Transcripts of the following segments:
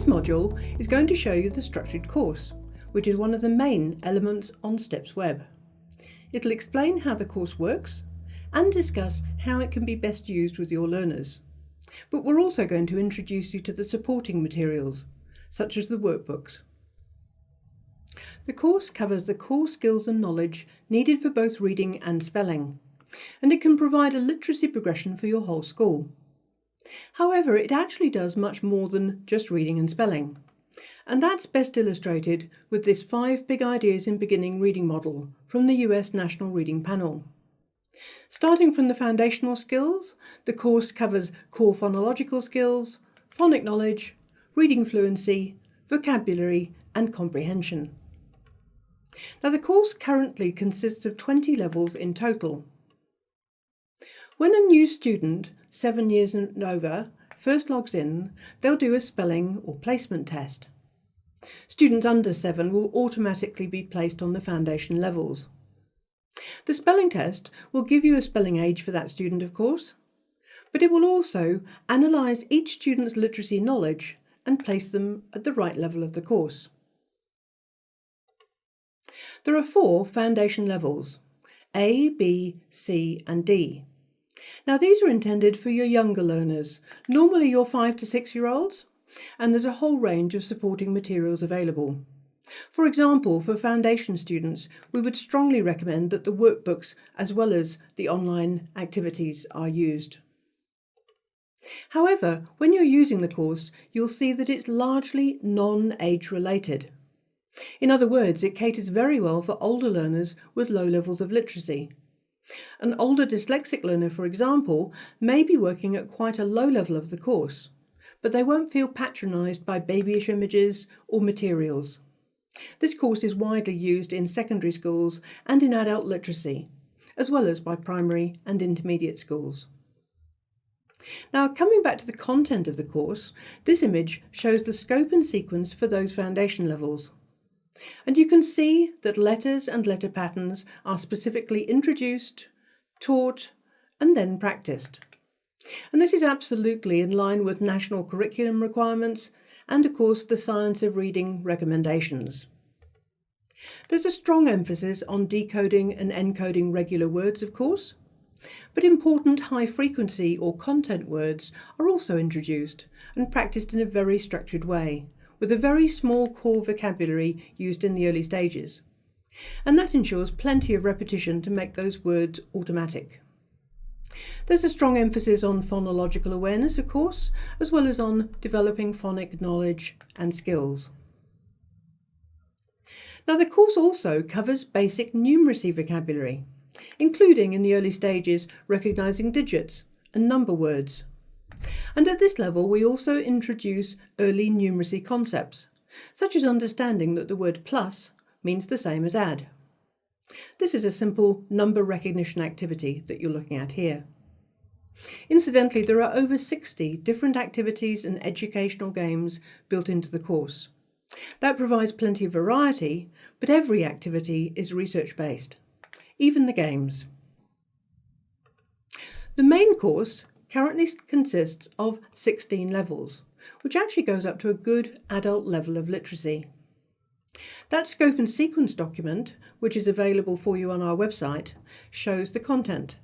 module is going to show you the structured course, which is one of the main elements on StepsWeb. It'll explain how the course works and discuss how it can be best used with your learners. But we're also going to introduce you to the supporting materials, such as the workbooks. The course covers the core skills and knowledge needed for both reading and spelling, and it can provide a literacy progression for your whole school. However, it actually does much more than just reading and spelling, and that's best illustrated with this 5 big ideas in beginning reading model from the US National Reading Panel. Starting from the foundational skills, the course covers core phonological skills, phonic knowledge, reading fluency, vocabulary and comprehension. Now, the course currently consists of 20 levels in total. When a new student, 7 years and over, first logs in, they'll do a spelling or placement test. Students under 7 will automatically be placed on the foundation levels. The spelling test will give you a spelling age for that student, of course, but it will also analyse each student's literacy knowledge and place them at the right level of the course. There are 4 foundation levels: A, B, C and D. Now, these are intended for your younger learners, normally your 5 to 6 year olds, and there's a whole range of supporting materials available. For example, for foundation students, we would strongly recommend that the workbooks as well as the online activities are used. However, when you're using the course, you'll see that it's largely non-age related. In other words, it caters very well for older learners with low levels of literacy. An older dyslexic learner, for example, may be working at quite a low level of the course, but they won't feel patronised by babyish images or materials. This course is widely used in secondary schools and in adult literacy, as well as by primary and intermediate schools. Now, coming back to the content of the course, this image shows the scope and sequence for those foundation levels. And you can see that letters and letter patterns are specifically introduced, taught, and then practiced. And this is absolutely in line with national curriculum requirements and, of course, the Science of Reading recommendations. There's a strong emphasis on decoding and encoding regular words, of course, but important high-frequency or content words are also introduced and practiced in a very structured way, with a very small core vocabulary used in the early stages. And that ensures plenty of repetition to make those words automatic. There's a strong emphasis on phonological awareness, of course, as well as on developing phonic knowledge and skills. Now, the course also covers basic numeracy vocabulary, including in the early stages recognising digits and number words. And at this level, we also introduce early numeracy concepts, such as understanding that the word plus means the same as add. This is a simple number recognition activity that you're looking at here. Incidentally, there are over 60 different activities and educational games built into the course. That provides plenty of variety, but every activity is research-based, even the games. The main course currently consists of 16 levels, which actually goes up to a good adult level of literacy. That scope and sequence document, which is available for you on our website, shows the content.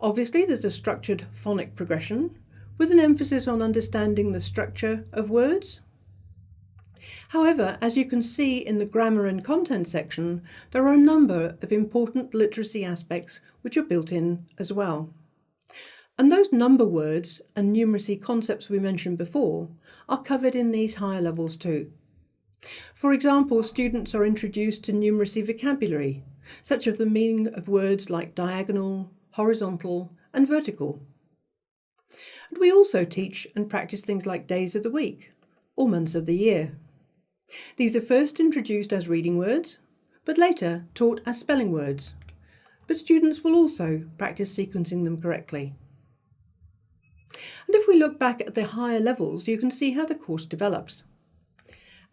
Obviously, there's a structured phonic progression with an emphasis on understanding the structure of words. However, as you can see in the grammar and content section, there are a number of important literacy aspects which are built in as well. And those number words and numeracy concepts we mentioned before are covered in these higher levels too. For example, students are introduced to numeracy vocabulary, such as the meaning of words like diagonal, horizontal, and vertical. And we also teach and practice things like days of the week or months of the year. These are first introduced as reading words, but later taught as spelling words. But students will also practice sequencing them correctly. And if we look back at the higher levels, you can see how the course develops.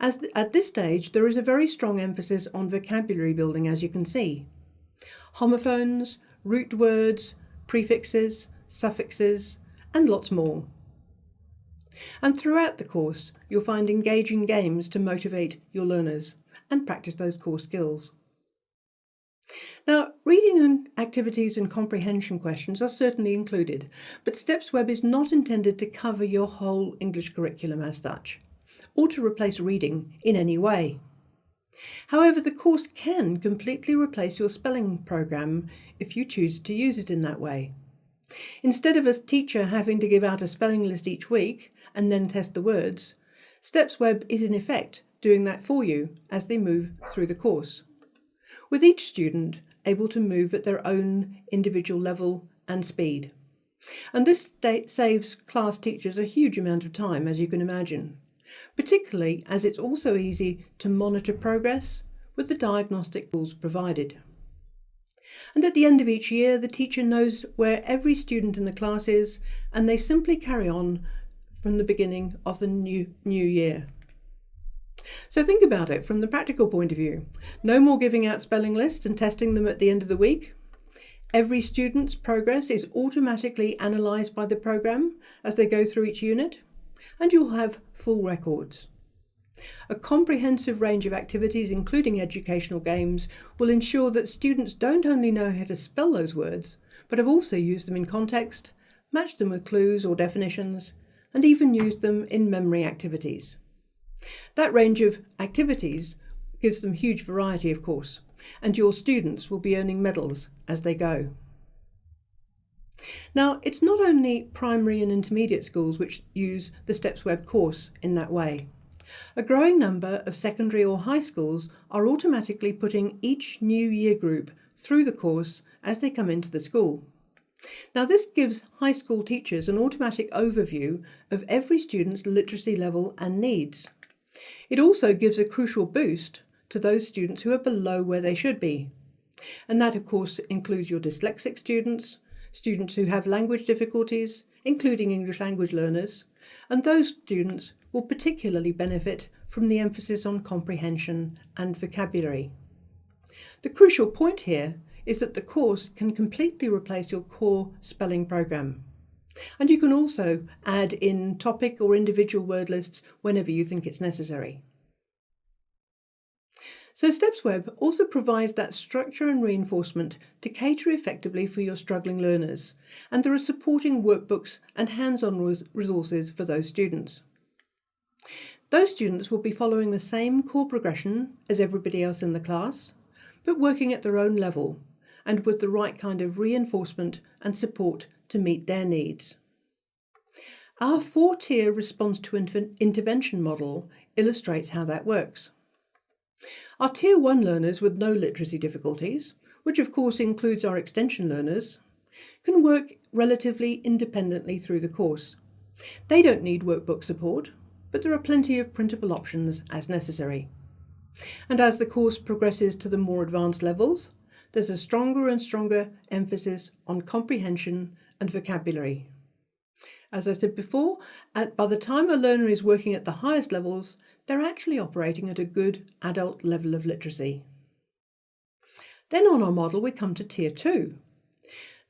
At this stage, there is a very strong emphasis on vocabulary building, as you can see. Homophones, root words, prefixes, suffixes, and lots more. And throughout the course, you'll find engaging games to motivate your learners and practice those core skills. Now, reading and activities and comprehension questions are certainly included, but StepsWeb is not intended to cover your whole English curriculum as such, or to replace reading in any way. However, the course can completely replace your spelling program if you choose to use it in that way. Instead of a teacher having to give out a spelling list each week and then test the words, StepsWeb is in effect doing that for you as they move through the course, with each student able to move at their own individual level and speed. And this saves class teachers a huge amount of time, as you can imagine, particularly as it's also easy to monitor progress with the diagnostic tools provided. And at the end of each year, the teacher knows where every student in the class is, and they simply carry on from the beginning of the new year. So think about it from the practical point of view. No more giving out spelling lists and testing them at the end of the week. Every student's progress is automatically analysed by the programme as they go through each unit, and you'll have full records. A comprehensive range of activities, including educational games, will ensure that students don't only know how to spell those words, but have also used them in context, matched them with clues or definitions, and even used them in memory activities. That range of activities gives them huge variety, of course, and your students will be earning medals as they go. Now, it's not only primary and intermediate schools which use the StepsWeb course in that way. A growing number of secondary or high schools are automatically putting each new year group through the course as they come into the school. Now, this gives high school teachers an automatic overview of every student's literacy level and needs. It also gives a crucial boost to those students who are below where they should be. And that, of course, includes your dyslexic students, students who have language difficulties, including English language learners, and those students will particularly benefit from the emphasis on comprehension and vocabulary. The crucial point here is that the course can completely replace your core spelling program. And you can also add in topic or individual word lists whenever you think it's necessary. So StepsWeb also provides that structure and reinforcement to cater effectively for your struggling learners, and there are supporting workbooks and hands-on resources for those students. Those students will be following the same core progression as everybody else in the class, but working at their own level and with the right kind of reinforcement and support to meet their needs. Our 4-tier response to intervention model illustrates how that works. Our Tier 1 learners with no literacy difficulties, which of course includes our extension learners, can work relatively independently through the course. They don't need workbook support, but there are plenty of printable options as necessary. And as the course progresses to the more advanced levels, there's a stronger and stronger emphasis on comprehension and vocabulary. As I said before, by the time a learner is working at the highest levels, they're actually operating at a good adult level of literacy. Then on our model, we come to Tier 2.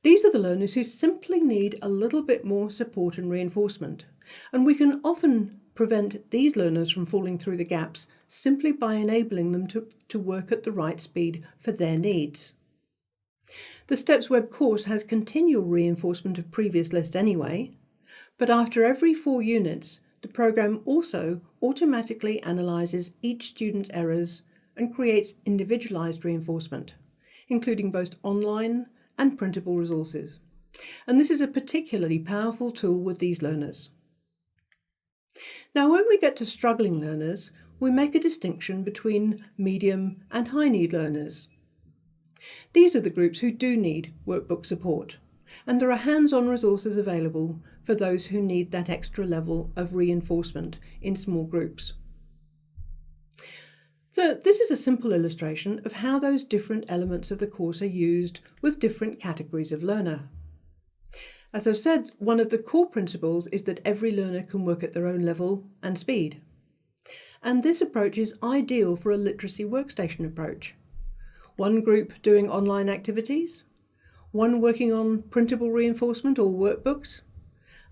These are the learners who simply need a little bit more support and reinforcement, and we can often prevent these learners from falling through the gaps simply by enabling them to work at the right speed for their needs. The StepsWeb course has continual reinforcement of previous lists anyway, but after every 4 units, the program also automatically analyses each student's errors and creates individualised reinforcement, including both online and printable resources. And this is a particularly powerful tool with these learners. Now, when we get to struggling learners, we make a distinction between medium and high need learners. These are the groups who do need workbook support, and there are hands-on resources available for those who need that extra level of reinforcement in small groups. So this is a simple illustration of how those different elements of the course are used with different categories of learner. As I've said, one of the core principles is that every learner can work at their own level and speed. And this approach is ideal for a literacy workstation approach. One group doing online activities, one working on printable reinforcement or workbooks,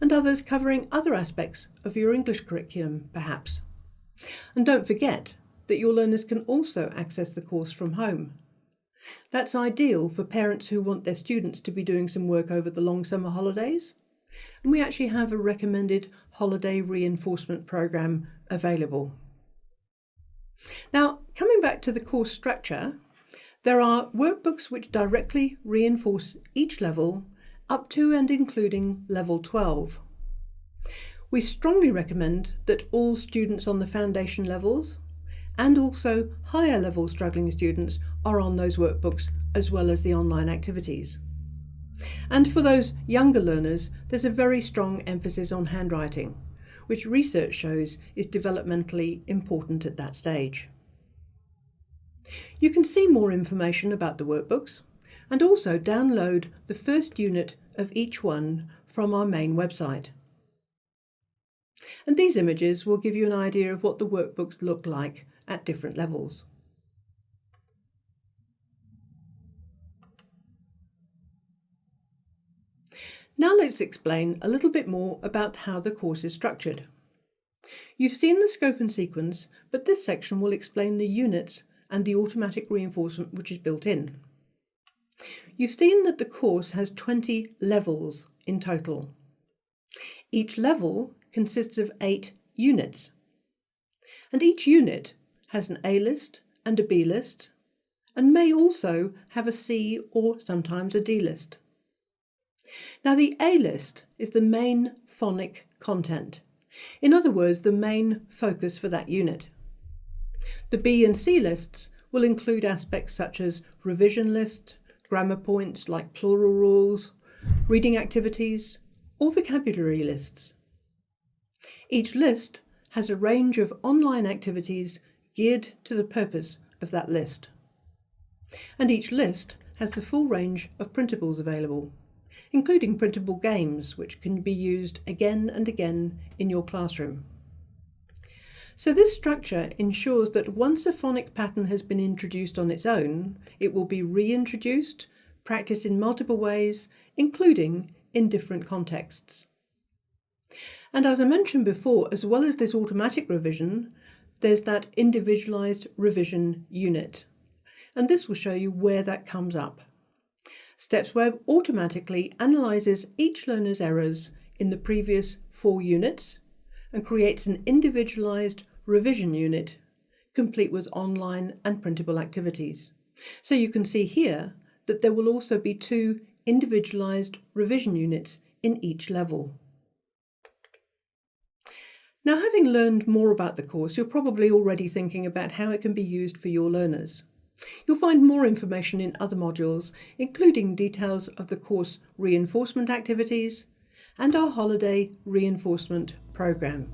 and others covering other aspects of your English curriculum, perhaps. And don't forget that your learners can also access the course from home. That's ideal for parents who want their students to be doing some work over the long summer holidays. And we actually have a recommended holiday reinforcement program available. Now, coming back to the course structure, there are workbooks which directly reinforce each level up to and including level 12. We strongly recommend that all students on the foundation levels and also higher level struggling students are on those workbooks as well as the online activities. And for those younger learners, there's a very strong emphasis on handwriting, which research shows is developmentally important at that stage. You can see more information about the workbooks and also download the first unit of each one from our main website. And these images will give you an idea of what the workbooks look like at different levels. Now let's explain a little bit more about how the course is structured. You've seen the scope and sequence, but this section will explain the units and the automatic reinforcement which is built in. You've seen that the course has 20 levels in total. Each level consists of 8 units, and each unit has an A list and a B list, and may also have a C or sometimes a D list. Now the A list is the main phonic content, in other words the main focus for that unit. The B and C lists will include aspects such as revision list, grammar points like plural rules, reading activities, or vocabulary lists. Each list has a range of online activities geared to the purpose of that list. And each list has the full range of printables available, including printable games which can be used again and again in your classroom. So this structure ensures that once a phonic pattern has been introduced on its own, it will be reintroduced, practiced in multiple ways, including in different contexts. And as I mentioned before, as well as this automatic revision, there's that individualised revision unit. And this will show you where that comes up. StepsWeb automatically analyses each learner's errors in the previous 4 units and creates an individualised revision unit, complete with online and printable activities. So you can see here that there will also be 2 individualised revision units in each level. Now, having learned more about the course, you're probably already thinking about how it can be used for your learners. You'll find more information in other modules, including details of the course reinforcement activities and our holiday reinforcement programme.